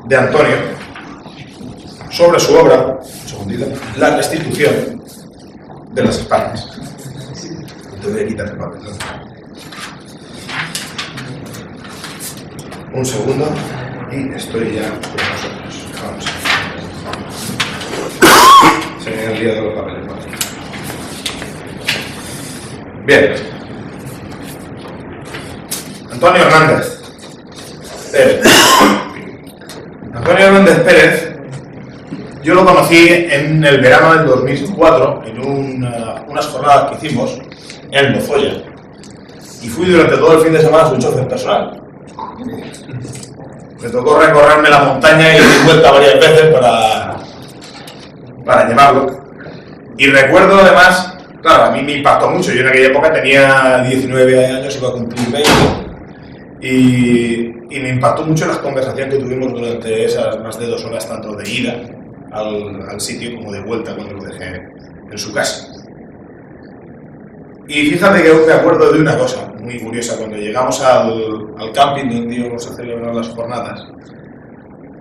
de Antonio sobre su obra, La restitución de las Españas. Te voy a quitar el papel. Un segundo y estoy ya con nosotros. Vamos. Se me han liado los papeles. Bien. Antonio Hernández Pérez. Antonio Hernández Pérez, yo lo conocí en el verano del 2004 en unas jornadas que hicimos en Lozoya. Y fui durante todo el fin de semana su chofer personal. Me tocó recorrerme la montaña y di vuelta varias veces para llevarlo. Y recuerdo además, claro, a mí me impactó mucho. Yo en aquella época tenía 19 años, iba a cumplir 20. Y me impactó mucho la conversación que tuvimos durante esas más de 2 horas, tanto de ida al sitio como de vuelta cuando lo dejé en su casa. Y fíjate que aún me acuerdo de una cosa muy curiosa. Cuando llegamos al camping donde íbamos a celebrar las jornadas,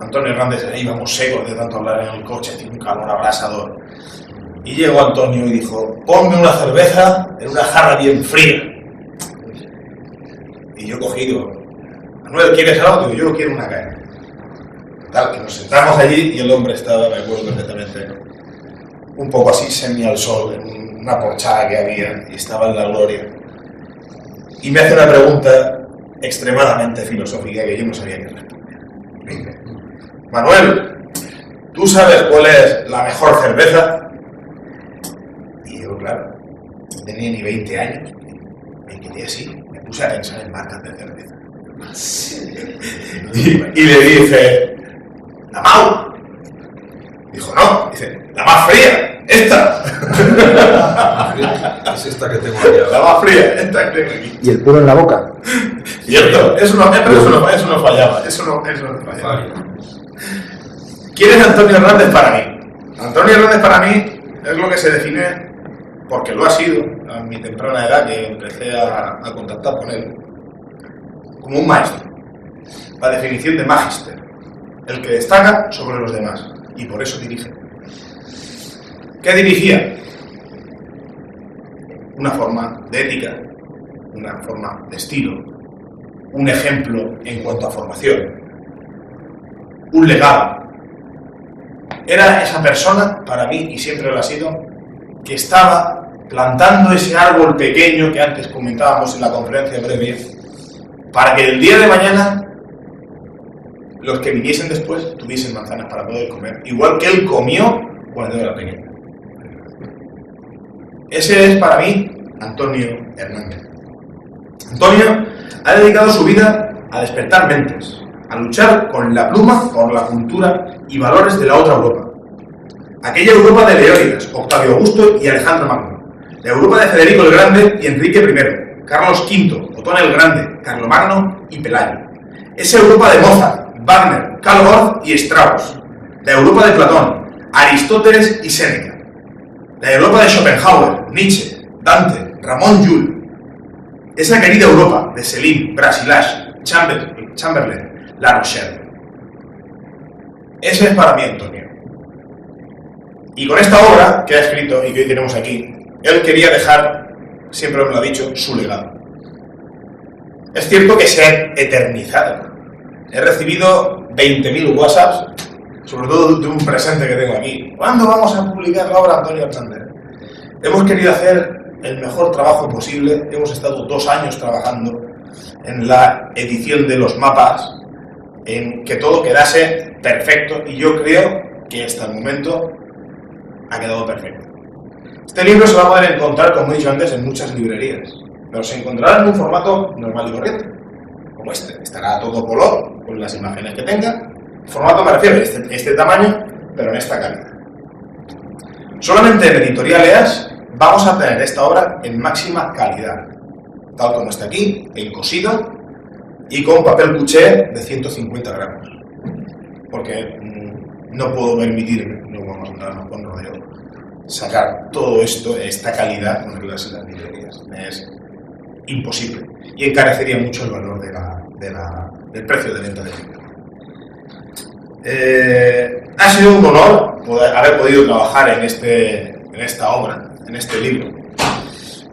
Antonio Hernández, ahí íbamos secos de tanto hablar en el coche, tiene un calor abrasador. Y llegó Antonio y dijo: ponme una cerveza en una jarra bien fría. Y yo cogí y digo: Manuel, ¿quieres algo? Digo: yo no quiero una caña. Tal, que nos sentamos allí y el hombre estaba, me acuerdo perfectamente, un poco así semi al sol, en una porchada que había, y estaba en la gloria. Y me hace una pregunta extremadamente filosófica que yo no sabía qué responder. Me dice: Manuel, ¿tú sabes cuál es la mejor cerveza? Y yo, claro, no tenía ni 20 años. Me quedé así, me puse a pensar en marcas de cerveza. Y le dije: ¿la Mau? Dijo: no. Dice: la más fría, esta. Es esta que tengo aquí. La más fría, esta que tengo aquí. ¿Y el puro en la boca? Cierto, eso no fallaba. Eso no fallaba. ¿Quién es Antonio Hernández para mí? Antonio Hernández para mí es lo que se define, porque lo ha sido a mi temprana edad que empecé a contactar con él, como un maestro. La definición de magister, el que destaca sobre los demás, y por eso dirige. ¿Qué dirigía? Una forma de ética, una forma de estilo, un ejemplo en cuanto a formación, un legado. Era esa persona, para mí, y siempre lo ha sido, que estaba plantando ese árbol pequeño que antes comentábamos en la conferencia previa, para que el día de mañana los que viniesen después tuviesen manzanas para poder comer, igual que él comió cuando era pequeño. Ese es para mí Antonio Hernández. Antonio ha dedicado su vida a despertar mentes, a luchar con la pluma por la cultura y valores de la otra Europa. Aquella Europa de Leónidas, Octavio Augusto y Alejandro Magno. La Europa de Federico el Grande y Enrique I, Carlos V, Otón el Grande, Carlomagno y Pelayo. Esa Europa de Mozart, Wagner, Karl Orff y Strauss. La Europa de Platón, Aristóteles y Séneca. La Europa de Schopenhauer, Nietzsche, Dante, Ramón Llull. Esa querida Europa de Céline, Brasilash, Chamberlain, La Rochelle. Ese es para mí Antonio. Y con esta obra que ha escrito y que hoy tenemos aquí, él quería dejar, siempre me lo ha dicho, su legado. Es cierto que se ha eternizado. He recibido 20.000 WhatsApps, sobre todo de un presente que tengo aquí. ¿Cuándo vamos a publicar la obra de Antonio Hernández? Hemos querido hacer el mejor trabajo posible. Hemos estado 2 años trabajando en la edición de los mapas, en que todo quedase perfecto, y yo creo que hasta el momento ha quedado perfecto. Este libro se va a poder encontrar, como he dicho antes, en muchas librerías, pero se encontrará en un formato normal y corriente, como este. Estará todo color, con las imágenes que tenga. El formato me refiero a este tamaño, pero en esta calidad. Solamente en Editorial EAS vamos a tener esta obra en máxima calidad, tal como está aquí, encosido y con papel cuché de 150 gramos, porque no puedo permitirme, no vamos a entrar con rodeo, sacar todo esto, esta calidad, con las librerías. Es imposible y encarecería mucho el valor de del precio de venta del libro. Ha sido un honor haber podido trabajar en esta obra, en este libro.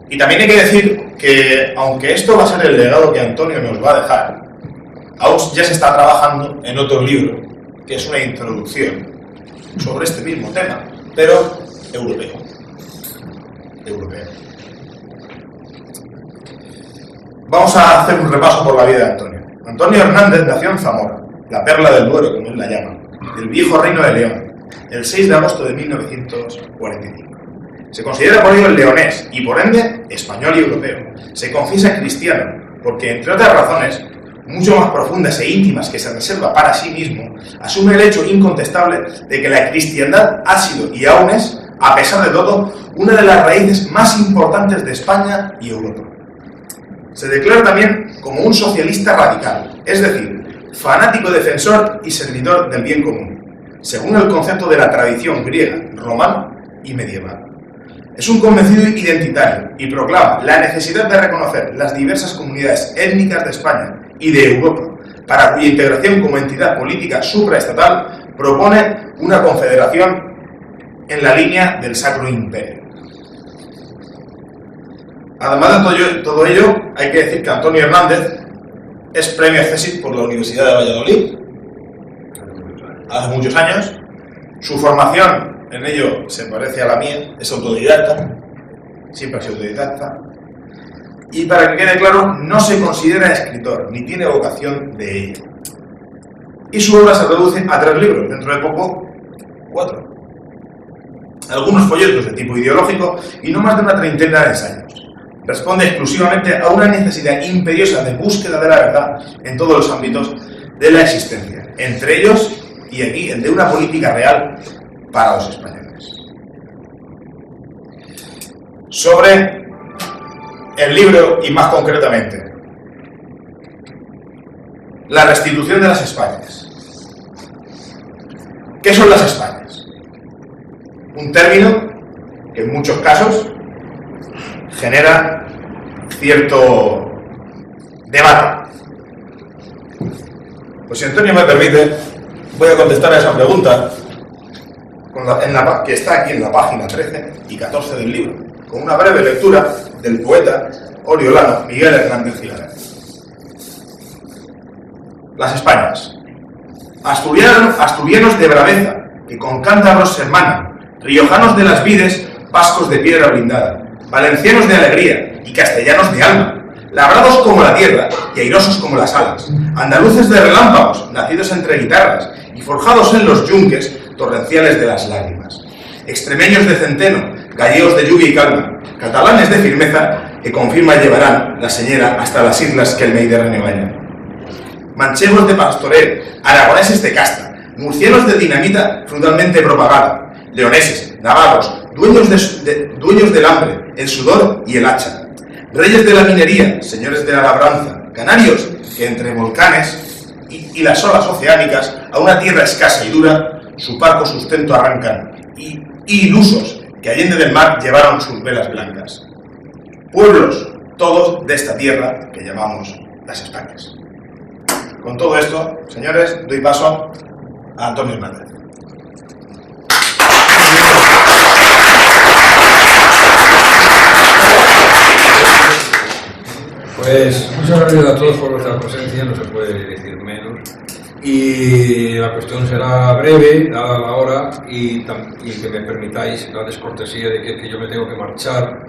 Y también hay que decir que, aunque esto va a ser el legado que Antonio nos va a dejar, aún ya se está trabajando en otro libro, que es una introducción sobre este mismo tema, pero europeo. Vamos a hacer un repaso por la vida de Antonio. Antonio Hernández nació en Zamora, la perla del Duero, como él la llama, del viejo Reino de León, el 6 de agosto de 1945. Se considera por ello el leonés y, por ende, español y europeo. Se confiesa cristiano porque, entre otras razones mucho más profundas e íntimas que se reserva para sí mismo, asume el hecho incontestable de que la cristiandad ha sido y aún es, a pesar de todo, una de las raíces más importantes de España y Europa. Se declara también como un socialista radical, es decir, fanático defensor y servidor del bien común, según el concepto de la tradición griega, romana y medieval. Es un convencido identitario y proclama la necesidad de reconocer las diversas comunidades étnicas de España y de Europa, para cuya integración como entidad política supraestatal propone una confederación en la línea del Sacro Imperio. Además de todo ello, hay que decir que Antonio Hernández es premio CSIC por la Universidad de Valladolid hace muchos años. Su formación en ello se parece a la mía, es autodidacta, siempre ha sido autodidacta. Y para que quede claro, no se considera escritor, ni tiene vocación de ello. Y su obra se reduce a 3 libros, dentro de poco 4. Algunos folletos de tipo ideológico y no más de una treintena de ensayos. Responde exclusivamente a una necesidad imperiosa de búsqueda de la verdad en todos los ámbitos de la existencia, entre ellos, y aquí, el de una política real para los españoles. Sobre el libro y más concretamente la restitución de las Españas. ¿Qué son las Españas? Un término que en muchos casos genera cierto debate. Pues si Antonio me permite, voy a contestar a esa pregunta que está aquí en la página 13 y 14 del libro, con una breve lectura del poeta oriolano Miguel Hernández Gilaret. Las Españas. Asturianos de braveza, que con cántabros se hermanan, riojanos de las vides, vascos de piedra blindada, valencianos de alegría y castellanos de alma, labrados como la tierra y airosos como las alas, andaluces de relámpagos, nacidos entre guitarras y forjados en los yunques torrenciales de las lágrimas, extremeños de centeno, gallegos de lluvia y calma, catalanes de firmeza que con firma llevarán la señera hasta las islas que el Mediterráneo baña, manchegos de pastoreo, aragoneses de casta, murcianos de dinamita frutalmente propagada, leoneses, navarros, dueños del hambre, el sudor y el hacha, reyes de la minería, señores de la labranza, canarios que entre volcanes y las olas oceánicas a una tierra escasa y dura su parco sustento arrancan, y ilusos que allende del mar llevaron sus velas blancas. Pueblos todos de esta tierra que llamamos las Españas. Con todo esto, señores, doy paso a Antonio Hernández. Pues muchas gracias a todos por vuestra presencia, no se puede decir menos. Y la cuestión será breve, dada la hora, y que me permitáis la descortesía de que yo me tengo que marchar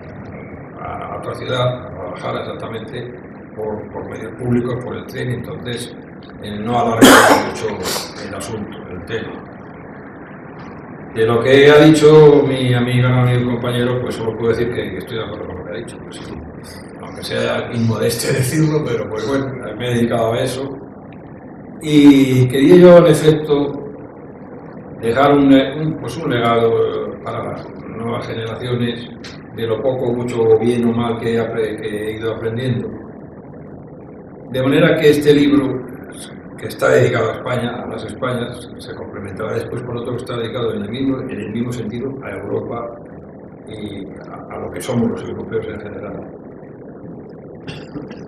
a otra ciudad, a Guadalajara exactamente, por medios públicos, por el tren, entonces no alargar mucho el asunto, el tema. De lo que ha dicho mi amiga y compañero, pues solo puedo decir que estoy de acuerdo con lo que ha dicho. Pues sí, aunque sea inmodesto decirlo, pero pues bueno, me he dedicado a eso. Y quería yo, en efecto, dejar un legado para las nuevas generaciones de lo poco, mucho, bien o mal que he ido aprendiendo. De manera que este libro, que está dedicado a España, a las Españas, se complementará después con otro que está dedicado en el mismo sentido a Europa y a lo que somos los europeos en general.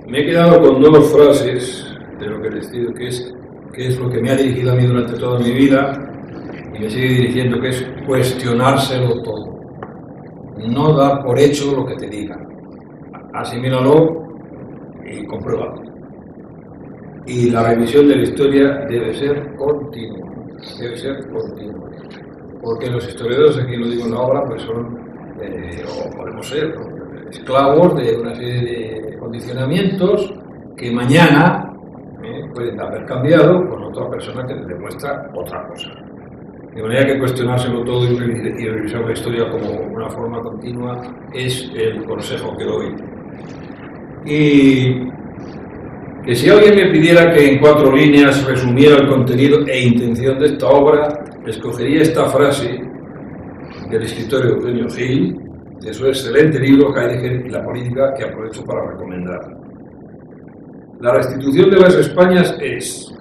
Me he quedado con 2 frases de lo que les digo, que es lo que me ha dirigido a mí durante toda mi vida y me sigue dirigiendo, que es cuestionárselo todo. No dar por hecho lo que te digan. Asimílalo y compruébalo. Y la revisión de la historia debe ser continua. Debe ser continua. Porque los historiadores, aquí lo digo en la obra, pues son, o podemos ser, ¿no?, esclavos de una serie de condicionamientos que mañana pueden haber cambiado con otra persona que les demuestra otra cosa. De manera que cuestionárselo todo y revisar la historia como una forma continua es el consejo que doy. Y que si alguien me pidiera que en 4 líneas resumiera el contenido e intención de esta obra, escogería esta frase del escritor Eugenio Gil, de su excelente libro Heidegger y la política, que aprovecho para recomendar. La restitución de las Españas es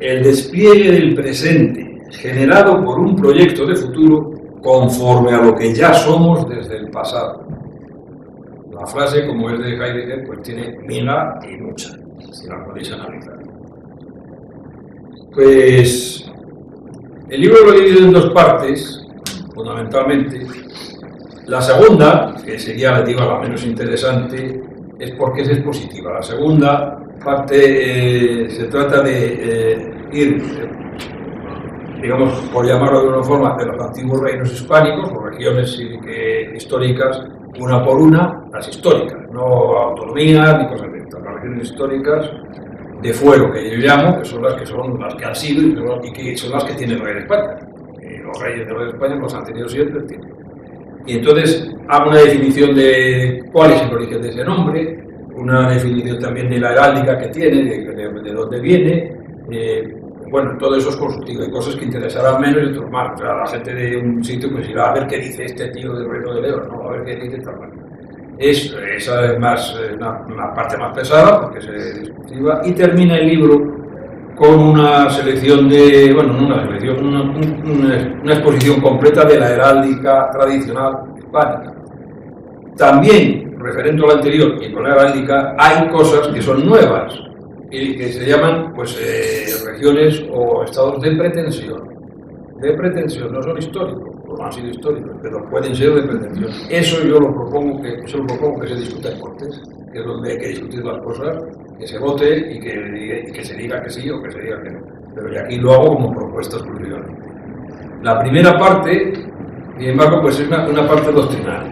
el despliegue del presente generado por un proyecto de futuro conforme a lo que ya somos desde el pasado. La frase, como es de Heidegger, pues tiene miga y mucha, si la podéis analizar. Pues el libro lo he dividido en 2 partes, fundamentalmente. La segunda, que sería la menos interesante, es porque es expositiva. La segunda parte se trata de ir, digamos, por llamarlo de una forma, de los antiguos reinos hispánicos, o regiones históricas, una por una, las históricas, no autonomías ni cosas de estas, las regiones históricas de fuero, que yo llamo, que son las que han sido y que son las que tiene el rey de España. Los reyes del rey de España los han tenido siempre. Y entonces hago una definición de cuál es el origen de ese nombre, una definición también de la heráldica que tiene, de dónde viene. Bueno, todo eso es consultivo, hay cosas que interesarán menos y otras más. O sea, la gente de un sitio pues irá a ver qué dice este tío del Reino de León, ¿no? A ver qué dice tal. Esa es más una parte más pesada, porque es discutiva, y termina el libro con una selección de, bueno, no una selección, una exposición completa de la heráldica tradicional hispánica. También, referente a lo anterior y con la heráldica, hay cosas que son nuevas y que se llaman, pues, regiones o estados de pretensión. De pretensión, no son históricos, no han sido históricos, pero pueden ser de pretensión. Eso yo lo propongo que se discuta en Cortes, que es donde hay que discutir las cosas, que se vote y que se diga que sí o que se diga que no. Pero yo aquí lo hago como propuesta exclusivamente. La primera parte, sin embargo, pues es una parte doctrinal.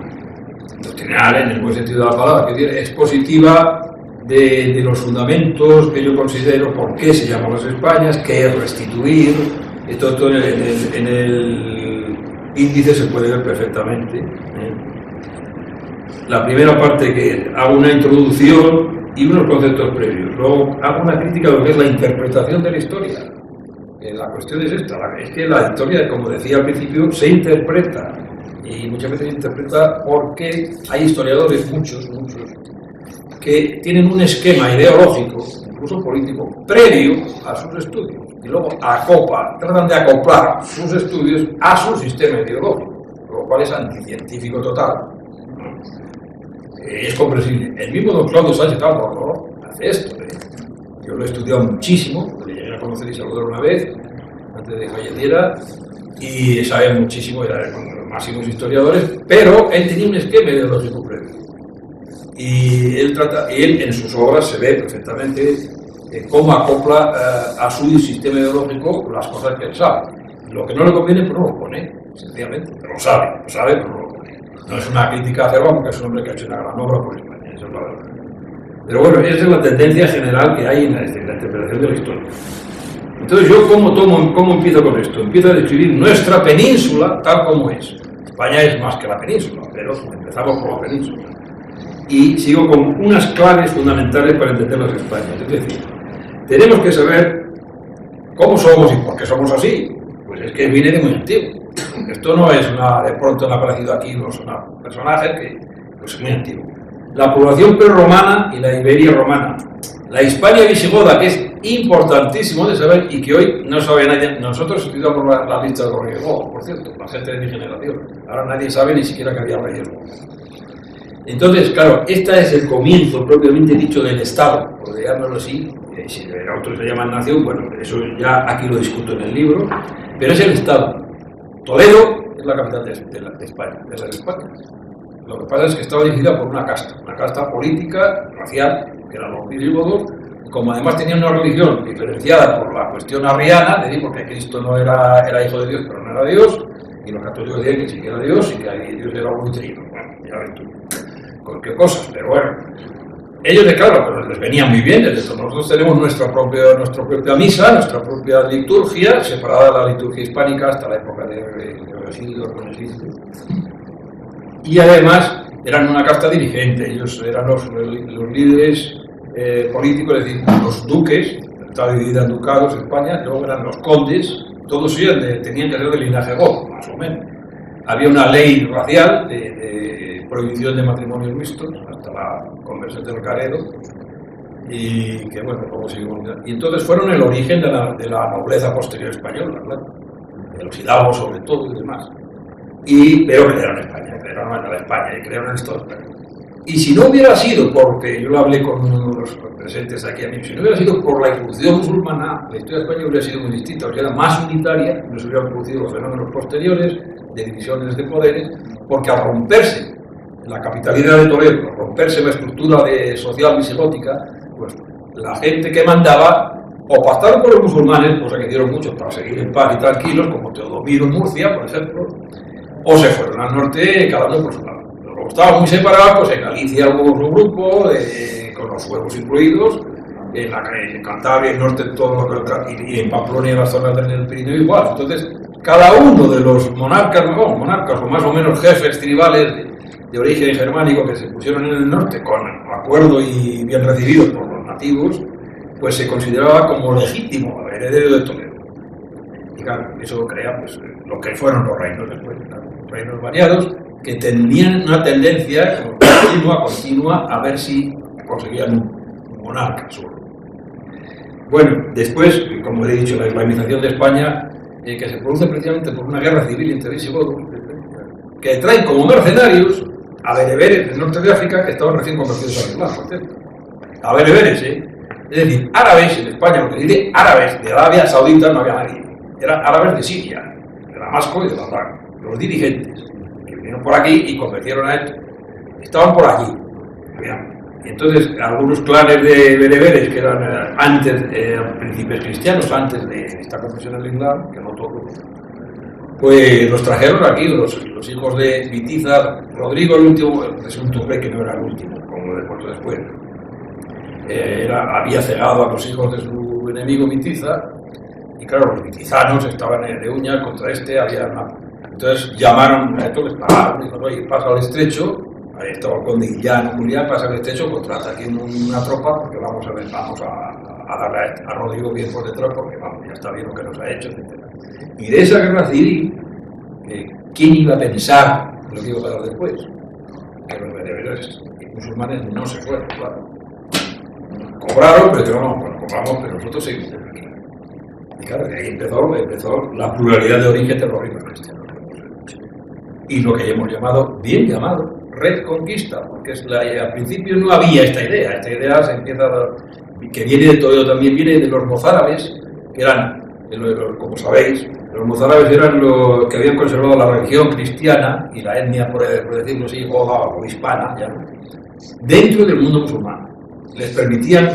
Doctrinal en el buen sentido de la palabra, que es expositiva de los fundamentos que yo considero, por qué se llaman las Españas, qué es restituir. Esto en el índice se puede ver perfectamente. La primera parte, que hago una introducción y unos conceptos previos. Luego hago una crítica de lo que es la interpretación de la historia. La cuestión es esta, es que la historia, como decía al principio, se interpreta. Y muchas veces se interpreta porque hay historiadores, muchos, que tienen un esquema ideológico, incluso político, previo a sus estudios. Y luego tratan de acoplar sus estudios a su sistema ideológico, lo cual es anticientífico total. Es comprensible. El mismo don Claudio Sánchez Albornoz hace esto. Yo lo he estudiado muchísimo, lo llegué a conocer y saludar una vez, antes de que falleciera, y sabe muchísimo, era uno de los máximos historiadores, pero él tenía un esquema ideológico previo. Y él en sus obras se ve perfectamente cómo acopla a su sistema ideológico las cosas que él sabe. Lo que no le conviene, pues no lo pone, sencillamente, pero lo sabe, pero no lo pone. No es una crítica a Cervantes, que es un hombre que ha hecho una gran obra por España, eso es la verdad. Pero bueno, esa es la tendencia general que hay en la interpretación de la historia. Entonces, ¿yo cómo empiezo con esto? Empiezo a describir nuestra península tal como es. España es más que la península, pero empezamos por la península. Y sigo con unas claves fundamentales para entender las Españas. Es decir, tenemos que saber cómo somos y por qué somos así. Pues es que viene de muy antiguo. Esto no es de pronto han aparecido aquí unos personajes que pues, es muy antiguo. La población prerromana y la Iberia romana. La Hispania visigoda, que es importantísimo de saber y que hoy no sabe nadie. Nosotros estudiamos la lista de los reyes godos, por cierto, la gente de mi generación. Ahora nadie sabe ni siquiera que había reyes godos. Entonces, claro, este es el comienzo propiamente dicho del Estado, por llamarlo así, si otros le llaman nación, bueno, eso ya aquí lo discuto en el libro, pero es el Estado. Toledo es la capital de España, es la de España. Lo que pasa es que estaba dirigida por una casta política, racial, que eran los visigodos, y como además tenía una religión diferenciada por la cuestión arriana, es decir, porque Cristo no era hijo de Dios, pero no era Dios, y los católicos decían que sí que era Dios y que Dios era un trino. Bueno, ya ves tú, con qué cosas, pero bueno. Ellos, claro, pues les venía muy bien, nosotros tenemos nuestra propia misa, nuestra propia liturgia, separada de la liturgia hispánica hasta la época de Basilio, y además eran una casta dirigente, ellos eran los líderes políticos, es decir, los duques, estaba dividida en ducados España, luego eran los condes, todos ellos tenían que ser de linaje godo, más o menos. Había una ley racial de prohibición de matrimonios mixtos hasta la conversión del Caredo, y que bueno, luego seguimos. Y entonces fueron el origen de la nobleza posterior española, claro, de los hidalgos sobre todo y demás. Pero crearon España, crearon a España y crearon el Estado español. Y si no hubiera sido, porque yo lo hablé con uno de los presentes aquí a mí, si no hubiera sido por la irrupción musulmana, la historia de España hubiera sido muy distinta, porque era más unitaria, no se hubieran producido los fenómenos posteriores de divisiones de poderes, porque al romperse la capitalidad de Toledo, al romperse la estructura social visigótica, pues la gente que mandaba o pactaron con los musulmanes, cosa que dieron muchos para seguir en paz y tranquilos, como Teodomiro en Murcia, por ejemplo, o se fueron al norte cada uno por su lado. Luego estaban muy separados, pues en Galicia hubo su grupo, con los suevos incluidos, en Cantabria, el norte, todo y en Pamplona y en las zonas del Pirineo igual. Entonces, cada uno de los monarcas o más o menos jefes tribales de origen germánico que se pusieron en el norte con acuerdo y bien recibidos por los nativos, pues se consideraba como legítimo heredero de Toledo. Y claro, eso crea pues, lo que fueron los reinos después, reinos variados, que tenían una tendencia continua a ver si conseguían un monarca solo. Bueno, después, como he dicho, la islamización de España, que se produce precisamente por una guerra civil entre visigodos, que traen como mercenarios a bereberes del norte de África que estaban recién convertidos al Islam, por cierto. A bereberes, es decir, árabes en España, lo que dice árabes de Arabia Saudita no había nadie, eran árabes de Siria, de Damasco y de Bagdad, los dirigentes que vinieron por aquí y convirtieron a esto, estaban por allí. Y entonces algunos clanes de bereberes que eran antes, príncipes cristianos antes de esta confesión del Islam, que no todos, pues los trajeron aquí, los hijos de Vitiza, Rodrigo el último, es un tupe que no era el último, como después. Había cegado a los hijos de su enemigo Vitiza, y claro, los vitizanos estaban de uñas contra entonces llamaron a estos, les pagaron, dijeron, oye, pasa al estrecho, ahí estaba el conde Illano, Julián, pasa al estrecho, contrata aquí una tropa, porque vamos a darle a Rodrigo bien por detrás, porque vamos, ya está bien lo que nos ha hecho, etc. Y de esa guerra civil, ¿quién iba a pensar lo que iba a pasar después? Que los bereberes y musulmanes no se fueron, claro. Cobraron, pero no, bueno, cobramos, pero nosotros seguimos aquí. Y claro, de ahí empezó la pluralidad de origen de los reinos cristianos. Y lo que hemos bien llamado, reconquista, porque al principio no había esta idea se empieza que viene de Toledo, también viene de los mozárabes, que eran, como sabéis, los mozárabes eran los que habían conservado la religión cristiana y la etnia, por decirlo así, o hispana, ya, dentro del mundo musulmán. Les permitían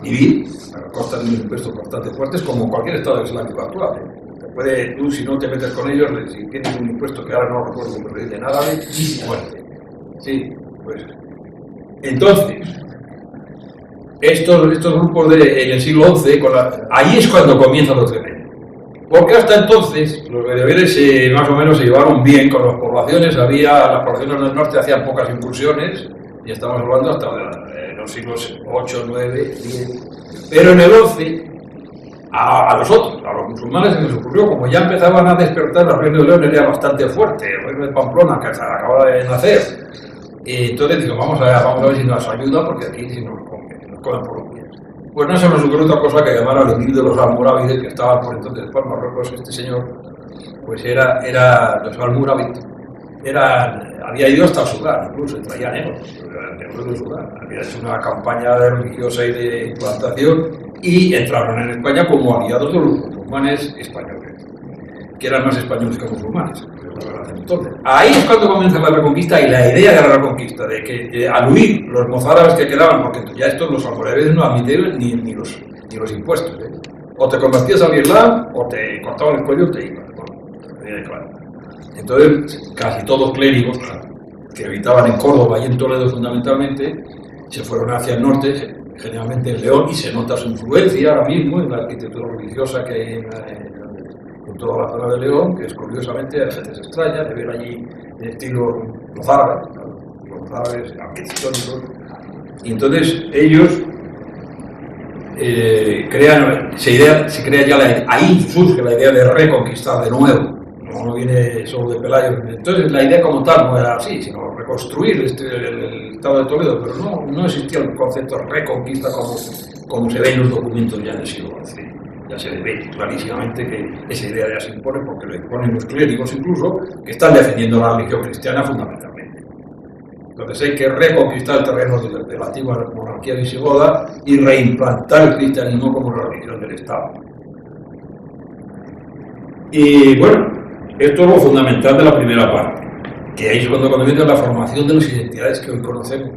vivir a costa de unos impuestos bastante fuertes, como cualquier estado islámico actual. Tú, si no te metes con ellos, si tienes un impuesto que ahora no recuerdo, pero dice nada de muerte. Sí, pues. Entonces, estos grupos en el siglo XI, ahí es cuando comienza lo tremendo. Porque hasta entonces los bereberes más o menos se llevaron bien con las poblaciones, las poblaciones del norte hacían pocas incursiones, y estamos hablando hasta los siglos 8, 9, 10. Pero en el 11, a los musulmanes se les ocurrió, como ya empezaban a despertar, el reino de León era bastante fuerte, el reino de Pamplona, que acababa de nacer. Y entonces digo, vamos a ver si nos ayuda, porque aquí si nos comen por los pies. Pues no se nos ocurrió otra cosa que llamar al emir de los almorávides, que estaba por entonces por Marruecos, este señor, pues era los almorávides, eran había ido hasta el Sudán, incluso traía negros del Sudán. Había hecho una campaña religiosa y de implantación y entraron en España como aliados de los musulmanes españoles, que eran más españoles que musulmanes. Entonces, ahí es cuando comienza la reconquista y la idea de la reconquista, de que al huir los mozárabes que quedaban, porque ya estos los almorávides no admitieron ni los impuestos, ¿eh? O te convertías al Islam o te cortaban el cuello y te iban. Bueno, claro. Entonces, casi todos clérigos que habitaban en Córdoba y en Toledo fundamentalmente, se fueron hacia el norte, generalmente en León, y se nota su influencia ahora mismo en la arquitectura religiosa que hay en toda la zona de León, que es curiosamente a veces extraña de ver allí el estilo los árabes arquitectónicos. Y entonces ellos se crea ya ahí surge la idea de reconquistar de nuevo. No viene solo de Pelayo. Entonces la idea como tal no era así, sino reconstruir el Estado de Toledo, pero no existía el concepto de reconquista como se ve en los documentos ya del siglo XI. Ya se ve clarísimamente que esa idea ya se impone, porque lo imponen los clérigos incluso, que están defendiendo la religión cristiana fundamentalmente. Entonces hay que reconquistar el terreno de la antigua monarquía visigoda y reimplantar el cristianismo como la religión del Estado. Y bueno, esto es lo fundamental de la primera parte, que ahí es cuando comienza la formación de las identidades que hoy conocemos.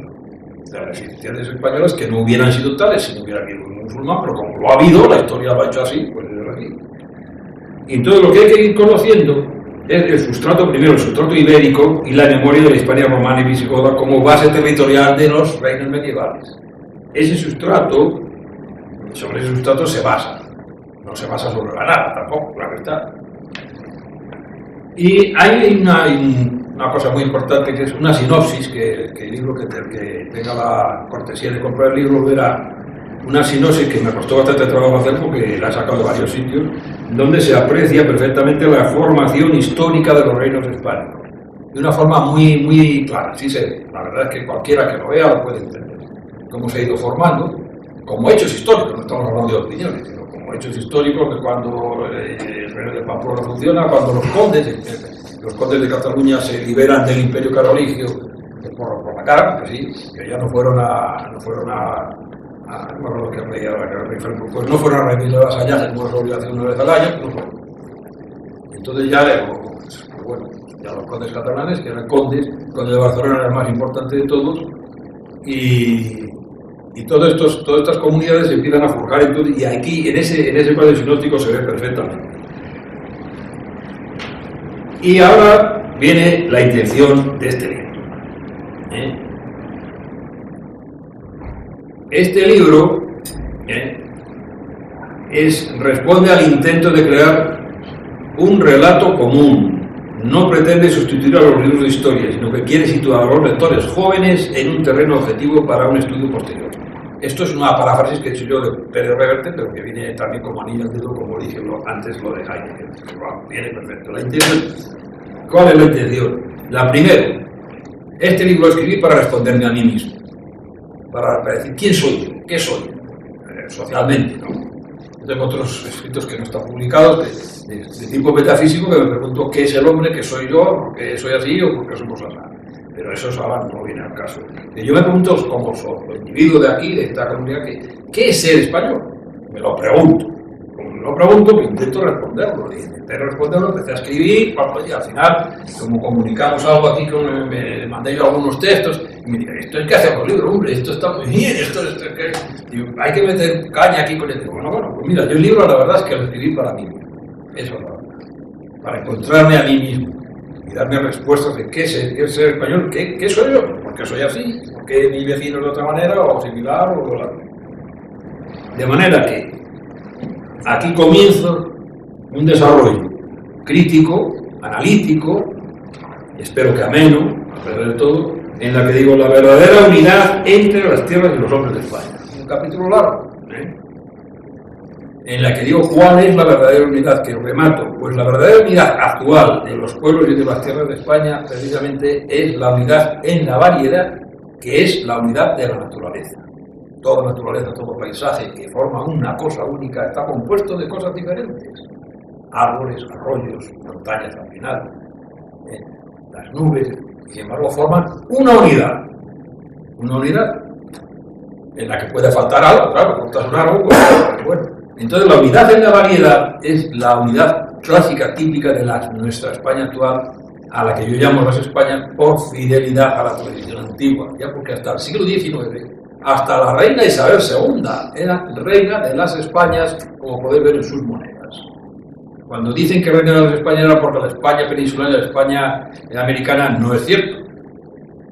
De las identidades españolas que no hubieran sido tales si no hubiera habido un musulmán, pero como lo ha habido, la historia lo ha hecho así, pues es así. Y entonces lo que hay que ir conociendo es el sustrato, primero el sustrato ibérico y la memoria de la Hispania romana y visigoda como base territorial de los reinos medievales. Ese sustrato, sobre ese sustrato se basa, no se basa sobre la nada tampoco, claro está. Y hay una cosa muy importante que es una sinopsis, que el libro que tenga la cortesía de comprar el libro verá una sinopsis que me costó bastante trabajo hacer porque la he sacado de varios sitios, donde se aprecia perfectamente la formación histórica de los reinos hispánicos. De una forma muy, muy clara, sí se ve. La verdad es que cualquiera que lo vea lo puede entender. Cómo se ha ido formando, como hechos históricos, no estamos hablando de opiniones, sino como hechos históricos de cuando el reino de Pamplona funciona, cuando los condes de Cataluña se liberan del Imperio Carolingio por la cara, que ya no fueron a no me acuerdo que rey era el rey Franco, pues no fueron a rendir las hallajes como es la obligación una vez al año, no fueron. Entonces ya ya los condes catalanes, que eran el conde de Barcelona era el más importante de todos, y todas estas comunidades se empiezan a forjar, entonces, y aquí en ese cuadro sinóptico se ve perfectamente. Y ahora viene la intención de este libro. Este libro responde al intento de crear un relato común. No pretende sustituir a los libros de historia, sino que quiere situar a los lectores jóvenes en un terreno objetivo para un estudio posterior. Esto es una paráfrasis que he hecho yo de Pérez Reverte, pero que viene también como anillo al dedo, como dije antes lo de Heidegger. Viene perfecto. La intención, ¿cuál es la intención? La primera, este libro lo escribí para responderme a mí mismo. Para decir, ¿quién soy yo? ¿Qué soy? Socialmente, ¿no? Tengo otros escritos que no están publicados de tipo metafísico que me pregunto qué es el hombre, qué soy yo, por qué soy así o por qué somos así. Pero eso ahora no viene al caso. Yo me pregunto cómo soy, el individuo de aquí, de esta comunidad, ¿qué es ser español? Me lo pregunto. Como me lo pregunto, me intento responderlo. Intenté responderlo, empecé a escribir, y al final, como comunicamos algo aquí, me mandé yo algunos textos, y me dije, esto es que hacemos libro, hombre, esto está muy bien, esto digo, hay que meter caña aquí con esto. Bueno, pues mira, yo el libro la verdad es que lo escribí para mí mismo. Eso es la verdad. Para encontrarme a mí mismo y darme respuestas de qué es ser español, qué soy yo, por qué soy así, por qué mi vecino es de otra manera, o similar, o la... De manera que aquí comienzo un desarrollo crítico, analítico, y espero que ameno, a pesar de todo, en la que digo la verdadera unidad entre las tierras y los hombres de España. Un capítulo largo, en la que digo cuál es la verdadera unidad, que remato. Pues la verdadera unidad actual de los pueblos y de las tierras de España, precisamente, es la unidad en la variedad, que es la unidad de la naturaleza. Toda naturaleza, todo paisaje que forma una cosa única está compuesto de cosas diferentes. Árboles, arroyos, montañas al final, las nubes, y sin embargo forman una unidad en la que puede faltar algo, claro, cortas un árbol, pues, bueno. Entonces la unidad en la variedad es la unidad clásica, típica de nuestra España actual, a la que yo llamo las Españas por fidelidad a la tradición antigua, ya porque hasta el siglo XIX, hasta la reina Isabel II era reina de las Españas, como podéis ver en sus monedas. Cuando dicen que reina de las Españas era porque la España peninsular y la España americana, no es cierto.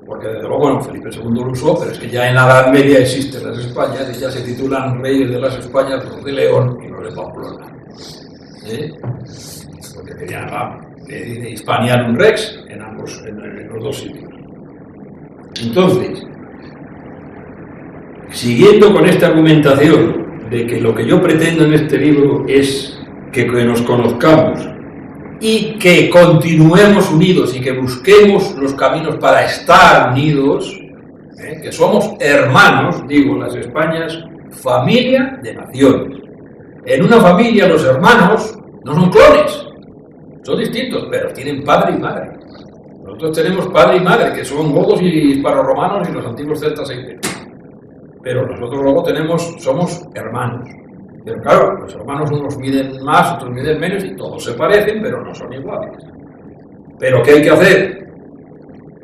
Porque desde luego, bueno, Felipe II lo usó, pero es que ya en la Edad Media existen las Españas y ya se titulan reyes de las Españas los de León y los de Pamplona. Porque querían de Hispaniarum Rex en los dos sitios. Entonces, siguiendo con esta argumentación de que lo que yo pretendo en este libro es que nos conozcamos y que continuemos unidos y que busquemos los caminos para estar unidos, que somos hermanos, digo, las Españas, familia de naciones. En una familia los hermanos no son clones, son distintos, pero tienen padre y madre. Nosotros tenemos padre y madre, que son godos y hispanoromanos y los antiguos celtas e ibéricos. Pero nosotros luego somos hermanos. Pero claro, los hermanos unos miden más, otros miden menos y todos se parecen, pero no son iguales. ¿Pero qué hay que hacer?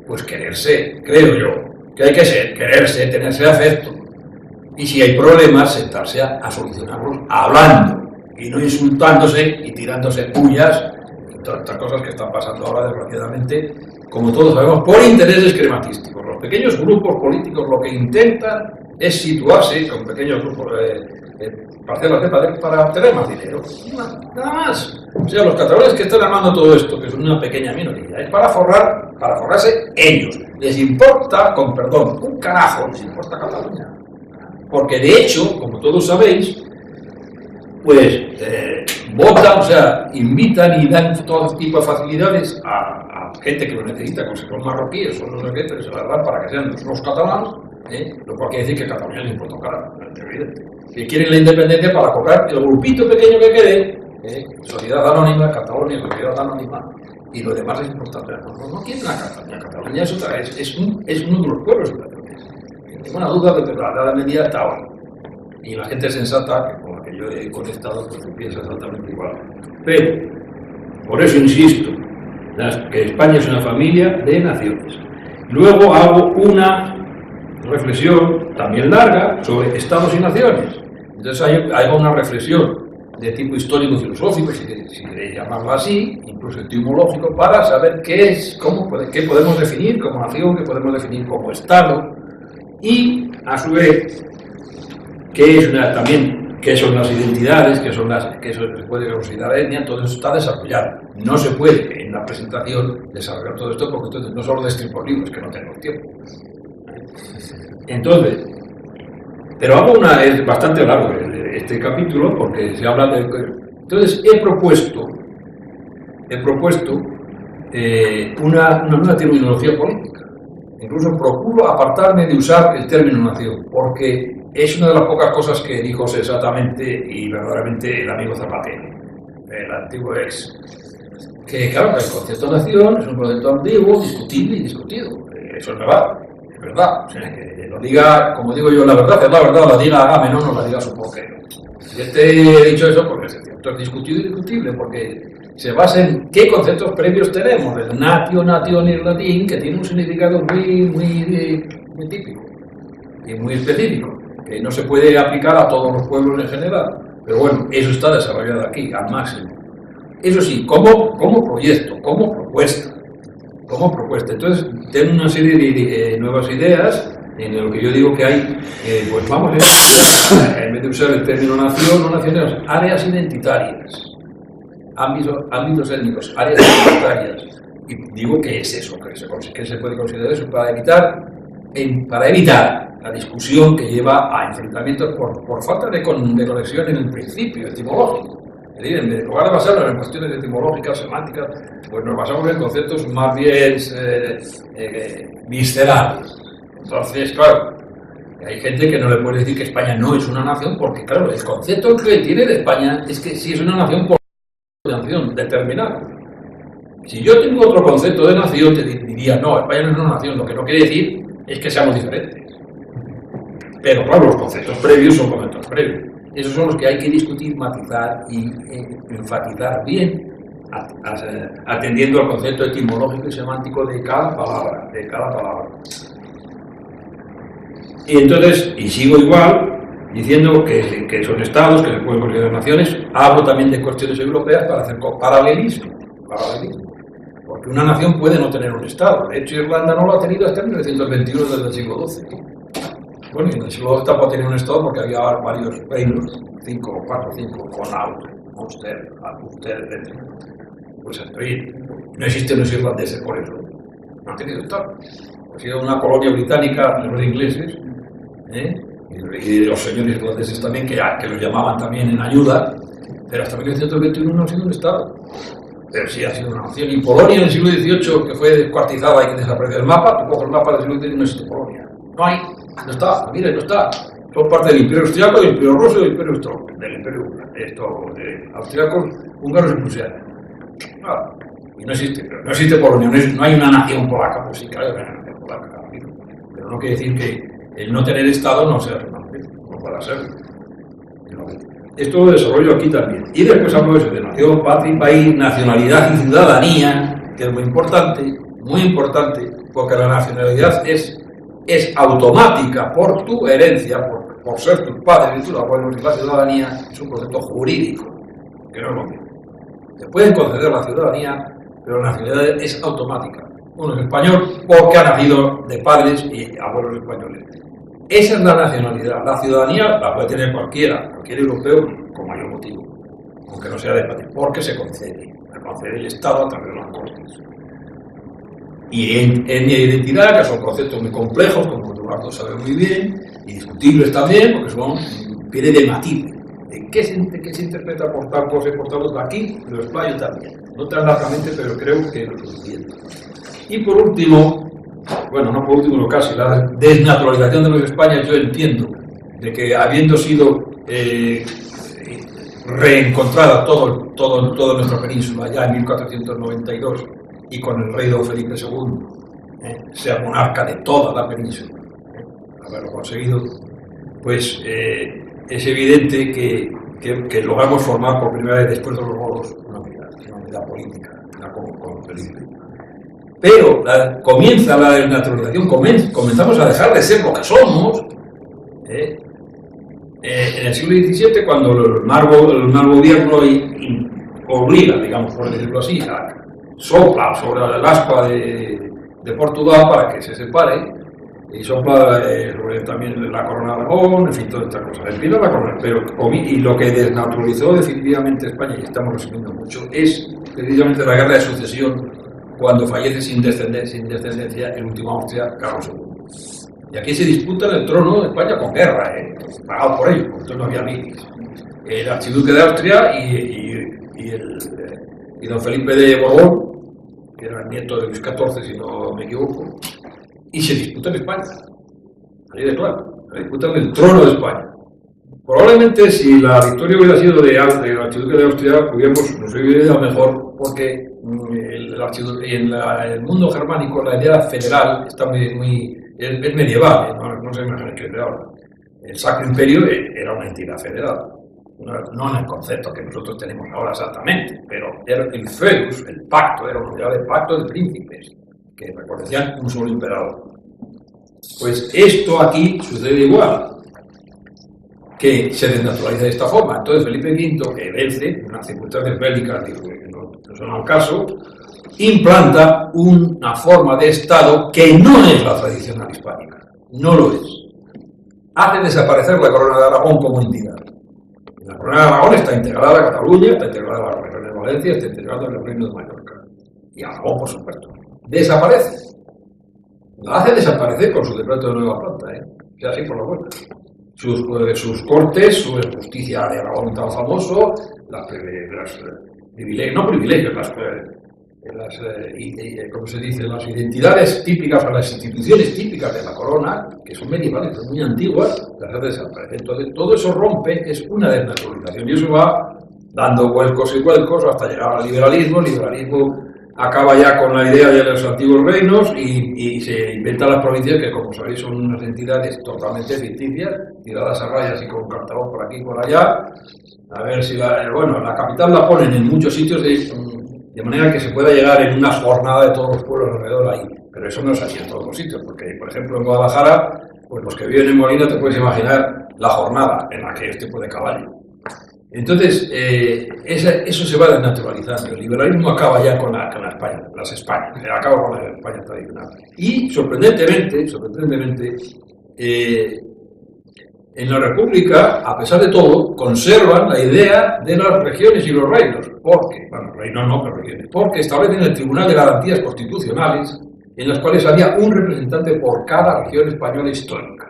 Pues quererse, creo yo. ¿Qué hay que ser? Quererse, tenerse afecto. Y si hay problemas, sentarse a solucionarlos hablando y no insultándose y tirándose pullas y todas estas cosas que están pasando ahora, desgraciadamente, como todos sabemos, por intereses crematísticos. Los pequeños grupos políticos lo que intentan es situarse con pequeños grupos parcelas de poder para obtener más dinero. Nada más. O sea, los catalanes que están armando todo esto, que es una pequeña minoría, es para forrarse ellos. Les importa, con perdón, un carajo, les importa Cataluña. Porque de hecho, como todos sabéis, pues votan, o sea, invitan y dan todo tipo de facilidades a gente que lo necesita, como si son marroquíes o no sé qué, pero se las dan para que sean los catalanes, lo cual quiere decir que a Cataluña le importa un carajo, es evidente. Que quieren la independencia para cobrar el grupito pequeño que quede, Sociedad Anónima, Cataluña, Sociedad Anónima, y lo demás es importante. No quieren a Cataluña. Cataluña es otra, es uno de los pueblos españoles. Tengo una duda de la Edad Media hasta ahora. Y la gente sensata, con la que yo he conectado, pues piensa exactamente igual. Pero, por eso insisto, que España es una familia de naciones. Luego hago una reflexión también larga sobre estados y naciones. Entonces hago una reflexión de tipo histórico-filosófico, si queréis llamarlo así, incluso etimológico, para saber qué podemos definir como nación, qué podemos definir como estado, y a su vez qué son las identidades, qué se puede considerar etnia. Todo eso está desarrollado. No se puede en la presentación desarrollar todo esto porque entonces no solo de escribir libros, que no tenemos tiempo. Entonces, pero es bastante largo este capítulo porque se habla de... Entonces he propuesto una nueva terminología política. Incluso procuro apartarme de usar el término nación, porque es una de las pocas cosas que dijo exactamente y verdaderamente el amigo Zapatero, el antiguo ex. Que claro, el concepto de nación es un concepto antiguo, discutible y discutido. Eso es verdad. ¿Verdad? O sea, que lo diga, como digo yo, la verdad es la verdad, la diga Agamenón o la diga su porquero. Yo te he dicho eso porque es discutido y discutible, porque se basa en qué conceptos previos tenemos. El natio, nation y el latín, que tiene un significado muy típico y muy específico, que no se puede aplicar a todos los pueblos en general. Pero bueno, eso está desarrollado aquí, al máximo. Eso sí, como proyecto, como propuesta. Entonces, tengo una serie de nuevas ideas en lo que yo digo que hay, pues vamos, en vez de usar el término nación o naciones, áreas identitarias, ámbitos étnicos, áreas identitarias. Y digo que es eso, que se puede considerar eso, para evitar la discusión que lleva a enfrentamientos por falta de conexión en el principio etimológico. Es decir, en lugar de basarnos en cuestiones etimológicas, semánticas, pues nos basamos en conceptos más bien viscerales. Entonces, claro, hay gente que no le puede decir que España no es una nación, porque, claro, el concepto que tiene de España es que sí es una nación por nación determinada. Si yo tengo otro concepto de nación, te diría, no, España no es una nación, lo que no quiere decir es que seamos diferentes. Pero claro, los conceptos previos son conceptos previos. Esos son los que hay que discutir, matizar y enfatizar bien, atendiendo al concepto etimológico y semántico de cada palabra, Y entonces, y sigo igual, diciendo que son estados, que se pueden considerar naciones. Hablo también de cuestiones europeas para hacer paralelismo. Porque una nación puede no tener un estado. De hecho, Irlanda no lo ha tenido hasta 1921, desde el siglo XII. Bueno, y en el siglo XIII tener un estado porque había varios reinos, 4 o 5, Connaught, Ulster, etc. Pues no existen los irlandeses por eso. No han tenido estado. Ha sido una colonia británica de los ingleses, y de los señores irlandeses también, que los llamaban también en ayuda, pero hasta 1921 no ha sido un estado. Pero sí ha sido una nación. Y Polonia en el siglo XVIII, que fue descuartizada y que desapareció el mapa, tú coges el mapa del siglo XVIII y no existe Polonia. No hay. No está, mire, no está. Son parte del Imperio Austriaco, del Imperio Ruso y del Imperio Austro, del Imperio Austriacos, húngaros y prusianos. Claro, y no existe Polonia, no hay una nación polaca, pues sí, claro, hay una nación polaca, pero no quiere decir que el no tener Estado no sea una nación, no pueda ser. Esto lo desarrollo aquí también. Y después hablo de eso, de nación, patria, país, nacionalidad y ciudadanía, que es muy importante, porque la nacionalidad es automática por tu herencia, por ser tus padres y tus abuelos, y la ciudadanía es un concepto jurídico, que no es lo mismo. Se pueden conceder la ciudadanía, pero la nacionalidad es automática. Uno es español porque ha nacido de padres y abuelos españoles. Esa es la nacionalidad. La ciudadanía la puede tener cualquier europeo con mayor motivo, aunque no sea de país, porque se concede. La concede el Estado a través de las Cortes. Y en identidad, que son conceptos muy complejos, como Eduardo sabe muy bien, y discutibles también, porque viene de matices. ¿De qué se interpreta por tal cosa y por tal otra? Aquí lo explayo también. No tan largamente, pero creo que lo suficiente. Y por último, bueno, no por último, casi, la desnaturalización de los españoles, yo entiendo de que habiendo sido reencontrada toda nuestra península ya en 1492, y con el rey don Felipe II, sea monarca de toda la península, haberlo conseguido, pues es evidente que logramos formar por primera vez después de los godos una unidad política, con Felipe. Pero comienza la desnaturalización, comenzamos a dejar de ser lo que somos. En el siglo XVII, cuando el mal gobierno obliga, digamos, por decirlo así, sopla sobre el aspa de Portugal para que se separe, y sopla sobre también la corona de Aragón, en fin, todas estas cosas. Empieza la corona, y lo que desnaturalizó definitivamente España, y estamos resumiendo mucho, es precisamente la guerra de sucesión, cuando fallece sin descendencia el último Austria, Carlos II. Y aquí se disputa el trono de España con guerra, pagado por ello, porque entonces no había miles. El archiduque de Austria y don Felipe de Borbón, que era el nieto de Luis XIV, si no me equivoco, y se disputa en España. Ahí de claro, se disputa en el trono de España. Probablemente si la victoria hubiera sido del archiduque de Austria, nos hubiera ido mejor, porque en el mundo germánico la idea federal está es medieval, no se imagina que es de ahora. El Sacro Imperio era una entidad federal, no en el concepto que nosotros tenemos ahora exactamente, pero era el feudus, el pacto, era una unidad de pacto de príncipes que reconocían un solo emperador. Pues esto aquí sucede igual, que se desnaturaliza de esta forma. Entonces Felipe V, que vence, unas circunstancias bélicas que no son al caso, implanta una forma de Estado que no es la tradicional hispánica, no lo es. Hace desaparecer la corona de Aragón como entidad. La corona de Aragón está integrada a Cataluña, está integrada a la región de Valencia, está integrada al reino de Mallorca. Y Aragón, por supuesto. Desaparece. La hace desaparecer con su decreto de nueva planta, sea así por la vuelta. Sus cortes, su justicia de Aragón tan famoso, ¿cómo se dice? Las identidades típicas, o las instituciones típicas de la corona, que son medievales, son muy antiguas, las hace desaparecer. Entonces, todo eso rompe, es una desnaturalización, y eso va dando vuelcos y vuelcos hasta llegar al liberalismo. El liberalismo acaba ya con la idea de los antiguos reinos y se inventan las provincias que, como sabéis, son unas entidades totalmente ficticias, tiradas a rayas y con cartabón por aquí y por allá. A ver si la capital la ponen en muchos sitios de manera que se pueda llegar en una jornada de todos los pueblos alrededor ahí. Pero eso no es así en todos los sitios, porque, por ejemplo, en Guadalajara, pues los que viven en Molina te puedes imaginar la jornada en la que es tipo de caballo. Entonces, eso se va desnaturalizando. El liberalismo acaba ya con la España, las Españas, acaba con la España tradicional. Y, sorprendentemente, en la República, a pesar de todo, conservan la idea de las regiones y los reinos, porque establecen el Tribunal de Garantías Constitucionales, en las cuales había un representante por cada región española histórica.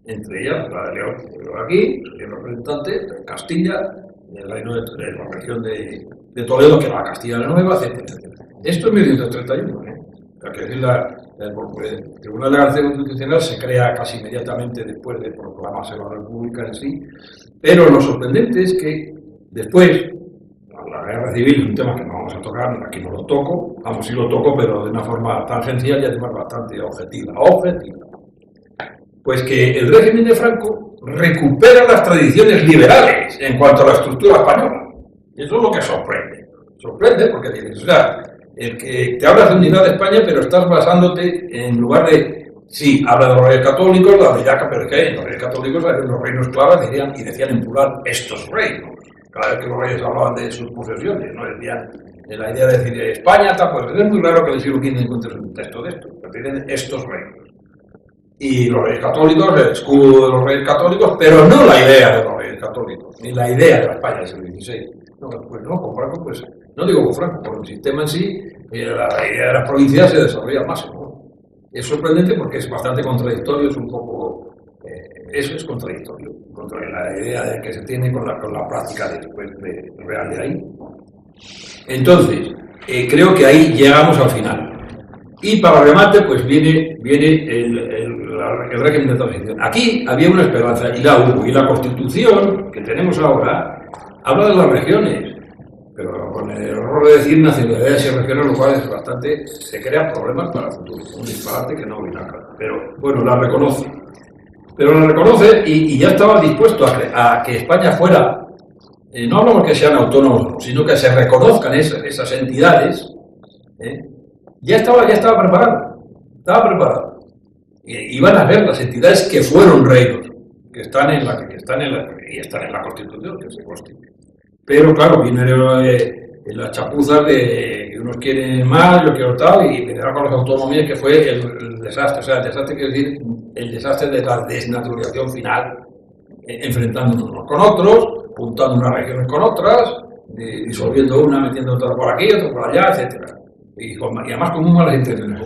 Entre ellas, la de León, aquí, el representante de Castilla, el reino de la región de Toledo, que era la Castilla la Nueva, etc. Esto es 1831, el Tribunal de Garantías Constitucional se crea casi inmediatamente después de proclamarse la República en sí, pero lo sorprendente es que después, la guerra civil, un tema que no vamos a tocar, aquí no lo toco, vamos, sí lo toco, pero de una forma tangencial y además bastante objetiva. Pues que el régimen de Franco recupera las tradiciones liberales en cuanto a la estructura española. Y eso es lo que sorprende. Sorprende porque dices, o sea, el que te hablas de unidad de España, pero estás basándote en lugar de... Sí, habla de los reyes católicos, la de Yaca, pero es que los reyes católicos, los reinos claves, decían en plural estos reinos. Cada vez que los reyes hablaban de sus posesiones, no decían la idea de decir España, pues es muy raro que en el siglo XV encuentres un texto de esto, pero tienen estos reinos. Y los reyes católicos, el escudo de los reyes católicos, pero no la idea de los reyes católicos, ni la idea de la España del siglo XVI. No, pues no, con Franco, pues, no digo con Franco, por el sistema en sí, la idea de las provincias se desarrolla al máximo, ¿no? Es sorprendente porque es bastante contradictorio, es un poco... eso es contradictorio, contra la idea de que se tiene con la práctica después real de ahí. Entonces, creo que ahí llegamos al final. Y para remate, pues viene el régimen de transición. Aquí había una esperanza, y la hubo, y la Constitución que tenemos ahora habla de las regiones, pero con el error de decir nacionalidades y regiones, lo cual es bastante, se crean problemas para el futuro, un disparate que no viene acá. Pero bueno, la reconoce. Pero la reconoce y ya estaba dispuesto a que España fuera, no hablamos que sean autónomos, sino que se reconozcan esas entidades, ya estaba preparado. Y van a ver las entidades que fueron reinos, que están en la Constitución, que se constituye. Pero claro, viene las chapuzas de que unos quieren más, yo quiero tal, y vendrá con las autonomías, que fue el desastre. O sea, el desastre quiere decir el desastre de la desnaturalización final, enfrentándonos unos con otros, juntando unas regiones con otras, disolviendo una, metiendo otra por aquí, otra por allá, etcétera. Y además con muy malas intenciones,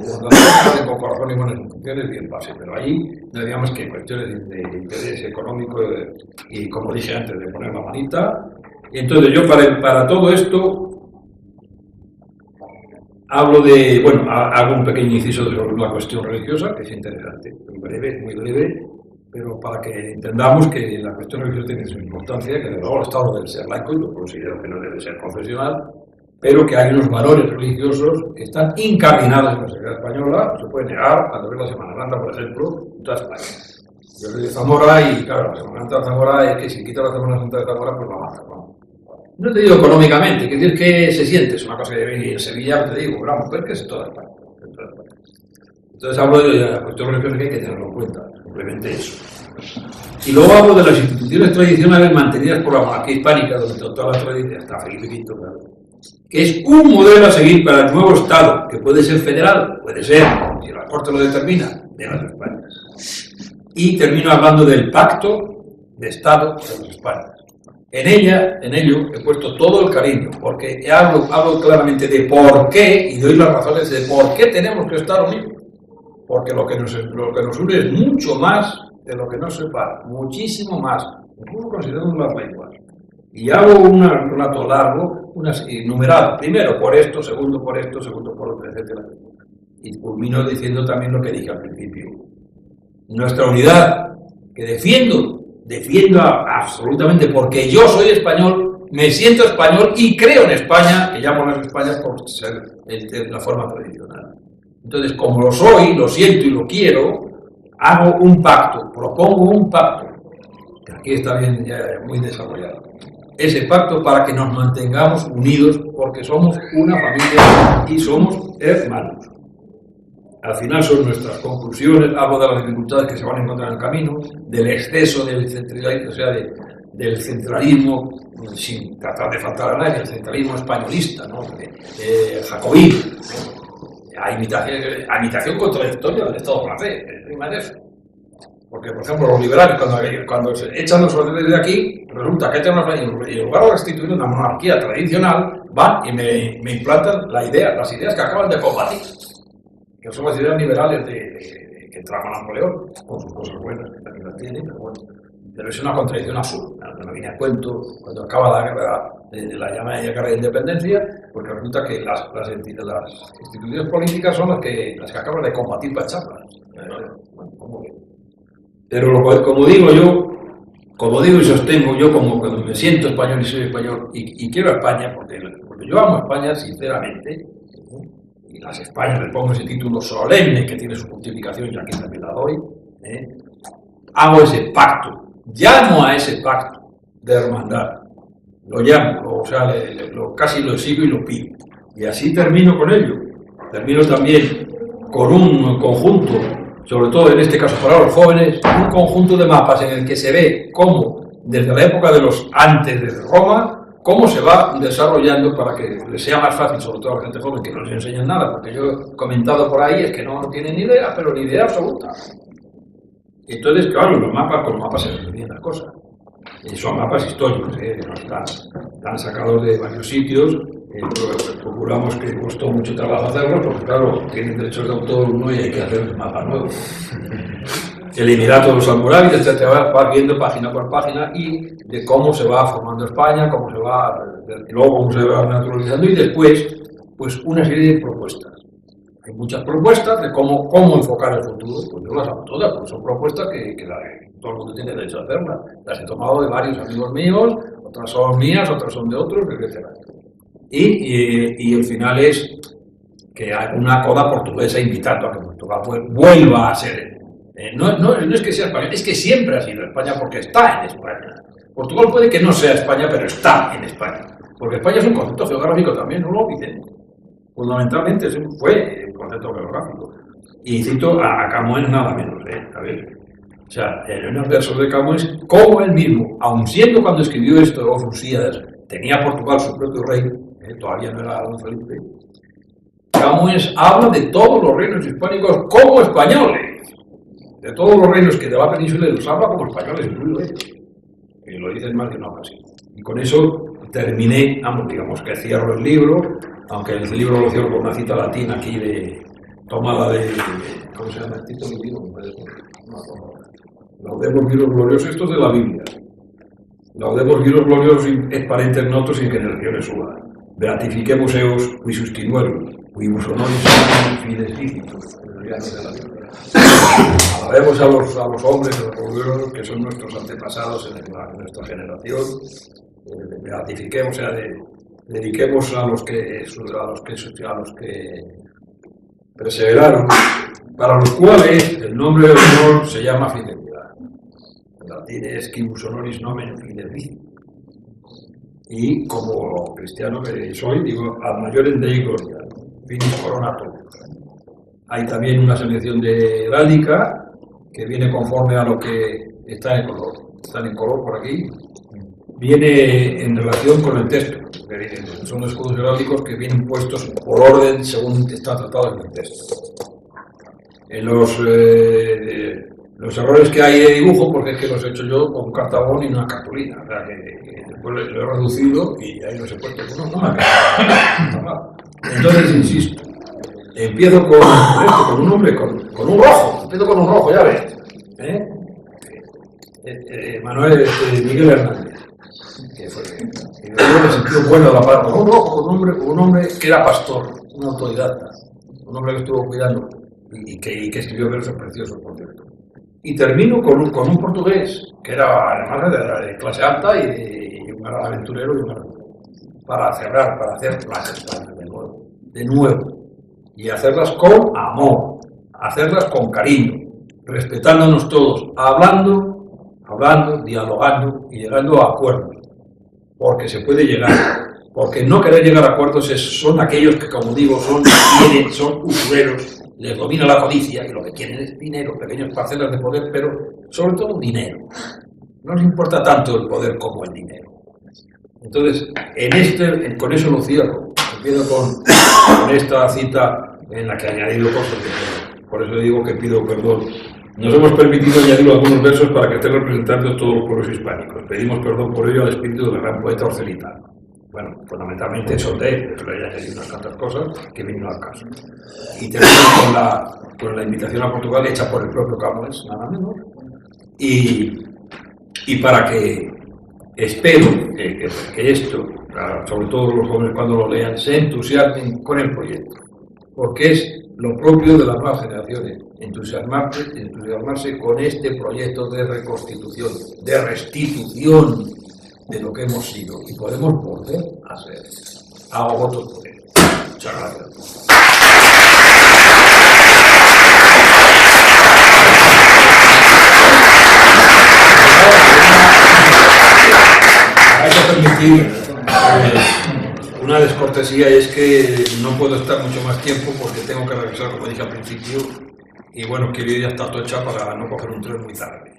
con corazón y buenas intenciones, bien base, pero allí no digamos que cuestiones de interés económico y, como dije antes, de poner la manita. Y entonces yo para todo esto hablo de, hago un pequeño inciso sobre la cuestión religiosa, que es interesante, muy breve, pero para que entendamos que la cuestión religiosa tiene su importancia, que desde luego el Estado debe ser laico, y lo considero que no debe ser confesional, pero que hay unos valores religiosos que están incardinados en la sociedad española, no se puede negar, al ver la Semana Santa, por ejemplo, en toda España. Yo soy de Zamora y, claro, la Semana Santa de Zamora es que si quita la Semana Santa de Zamora, pues la mata, ¿no? No te digo económicamente, quiere decir que se siente, es una cosa que en Sevilla, te digo, la mujer que es en toda España. Entonces hablo de la cuestión religiosa que hay que tenerlo en cuenta, simplemente eso. Y luego hablo de las instituciones tradicionales mantenidas por la monarquía hispánica, donde toda la tradición, hasta Felipe V, claro, que es un modelo a seguir para el nuevo Estado, que puede ser federal, puede ser, si la Corte lo determina, de las Españas. Y termino hablando del pacto de Estado de las Españas. En ello he puesto todo el cariño, porque hablo claramente de por qué, y doy las razones de por qué tenemos que estar unidos. Porque lo que nos une es mucho más de lo que nos separa, muchísimo más, incluso considerando las lenguas. Y hago un relato largo, numerado, primero por esto, segundo por esto, segundo por otro, etc. Y culmino diciendo también lo que dije al principio. Nuestra unidad, que defiendo absolutamente porque yo soy español, me siento español y creo en España, que llamo a las Españas por ser de la forma tradicional. Entonces, como lo soy, lo siento y lo quiero, hago un pacto, propongo un pacto, que aquí está bien, ya muy desarrollado. Ese pacto para que nos mantengamos unidos, porque somos una familia y somos hermanos. Al final son nuestras conclusiones, hablo de las dificultades que se van a encontrar en el camino, del exceso del centralismo, o sea, del centralismo, sin tratar de faltar a nadie, el centralismo españolista, ¿no? Jacobino, a imitación contradictoria del Estado francés, encima de eso. Porque, por ejemplo, los liberales, cuando se echan los ordenes de aquí, resulta que en lugar de restituir una monarquía tradicional, van y me implantan las ideas que acaban de combatir, que son las ideas liberales que trajo Napoleón, con sus cosas buenas, que también las tiene, pero bueno. Pero es una contradicción absurda, no me viene a cuento cuando acaba la guerra, la llamada guerra de independencia, porque resulta que las instituciones políticas son las que acaban de combatir para echarlas. Bueno, ¿cómo que? Pero como digo y sostengo, yo como cuando me siento español y soy español y quiero a España, porque yo amo a España sinceramente, y las Españas le pongo ese título solemne que tiene su justificación y aquí también la doy, hago ese pacto, llamo a ese pacto de hermandad, lo llamo, o sea, casi lo exijo y lo pido, y así termino con ello. Termino también con un conjunto, sobre todo en este caso para los jóvenes, un conjunto de mapas en el que se ve cómo, desde la época de los antes de Roma, cómo se va desarrollando para que les sea más fácil, sobre todo a la gente joven, que no les enseñan nada, porque yo he comentado por ahí, es que no tienen ni idea, pero ni idea absoluta. Entonces, claro, con los mapas se resolvían las cosas. Y son mapas históricos, están sacados de varios sitios, procuramos que costó mucho trabajo hacerlo, porque claro, tienen derechos de autor uno y hay que hacer un mapa nuevo. Eliminar todos los almorávides, etcétera, va viendo página por página y de cómo se va formando España, cómo se va, luego cómo se va naturalizando y después, pues una serie de propuestas. Hay muchas propuestas de cómo enfocar el futuro, pues yo las hago todas, porque son propuestas que todo el mundo tiene derecho a hacerlas. Las he tomado de varios amigos míos, otras son mías, otras son de otros, etcétera. Y el final es que hay una coda portuguesa invitando a que Portugal vuelva a ser. No es que sea España, es que siempre ha sido España porque está en España. Portugal puede que no sea España, pero está en España. Porque España es un concepto geográfico también, no lo olviden. Fundamentalmente fue un concepto geográfico. Y cito a Camões nada menos, a ver. O sea, en unos versos de Camões, como él mismo, aun siendo cuando escribió esto de Lusíadas, tenía Portugal su propio rey, todavía no era don Felipe, Camões habla de todos los reinos hispánicos como españoles. De todos los reinos que de la península los habla como españoles, incluido ellos. Y lo dicen más que una ocasión. Y con eso terminé, digamos que cierro el libro, aunque el libro lo cierro con una cita latina aquí tomada de ¿cómo se llama el título del libro? Laudemos virus gloriosos, esto es de la Biblia. Laudemos virus gloriosos es parentes notos y generaciones suas. Beatifiquemos eos qui suscinuerum, cuibus honoris fides lícitos. Alabemos a los hombres, a los gloriosos que son nuestros antepasados en nuestra generación. Beatifiquemos, o sea, dediquemos a los que perseveraron, para los cuales el nombre del honor se llama fidelidad. En latín es quibus honoris nomen fidelis. Y como cristiano que soy, digo, ad maiorem Dei gloria, finis coronatum. Hay también una selección de heráldica que viene conforme a lo que está en color. Están en color por aquí. Viene en relación con el texto. Son escudos heráldicos que vienen puestos por orden según está tratado en el texto. En los errores que hay de dibujo, porque es que los he hecho yo con un cartabón y una cartulina. O sea, que después lo he reducido y ahí los he puesto. No me ha. Entonces, insisto. Empiezo con un hombre, con un rojo. Empiezo con un rojo, ya ves. Miguel Hernández. Que fue el sentido bueno de la palabra. Un rojo, con un hombre que era pastor, un autodidacta. Un hombre que estuvo cuidando y que escribió versos preciosos, por cierto. Y termino con un portugués, que era además de clase alta y un gran aventurero y un gran... Para cerrar, para hacer las Españas de nuevo, y hacerlas con amor, hacerlas con cariño, respetándonos todos, hablando, dialogando y llegando a acuerdos, porque se puede llegar, porque no querer llegar a acuerdos son aquellos que, como digo, son usureros, les domina la codicia y lo que quieren es dinero, pequeñas parcelas de poder, pero sobre todo dinero. No les importa tanto el poder como el dinero. Entonces, con eso lo cierro. Empiezo con esta cita en la que he añadido cosas que por eso digo que pido perdón. Nos hemos permitido añadir algunos versos para que estén representantes todos los pueblos hispánicos. Pedimos perdón por ello al espíritu del gran poeta Orcelitano. Bueno, fundamentalmente son de él, pero le he añadido unas cuantas cosas que vienen al caso. Y termino con la invitación a Portugal hecha por el propio Camões, nada menos. Y para que espero que esto, sobre todo los jóvenes cuando lo lean, se entusiasmen con el proyecto, porque es lo propio de las nuevas generaciones, entusiasmarse con este proyecto de reconstitución, de restitución de lo que hemos sido y podemos volver a ser. Hago votos por ello. Muchas gracias. Hay que permitir una descortesía, y es que no puedo estar mucho más tiempo porque tengo que regresar, como dije al principio, y bueno, quiero ir hasta Atocha para no coger un tren muy tarde.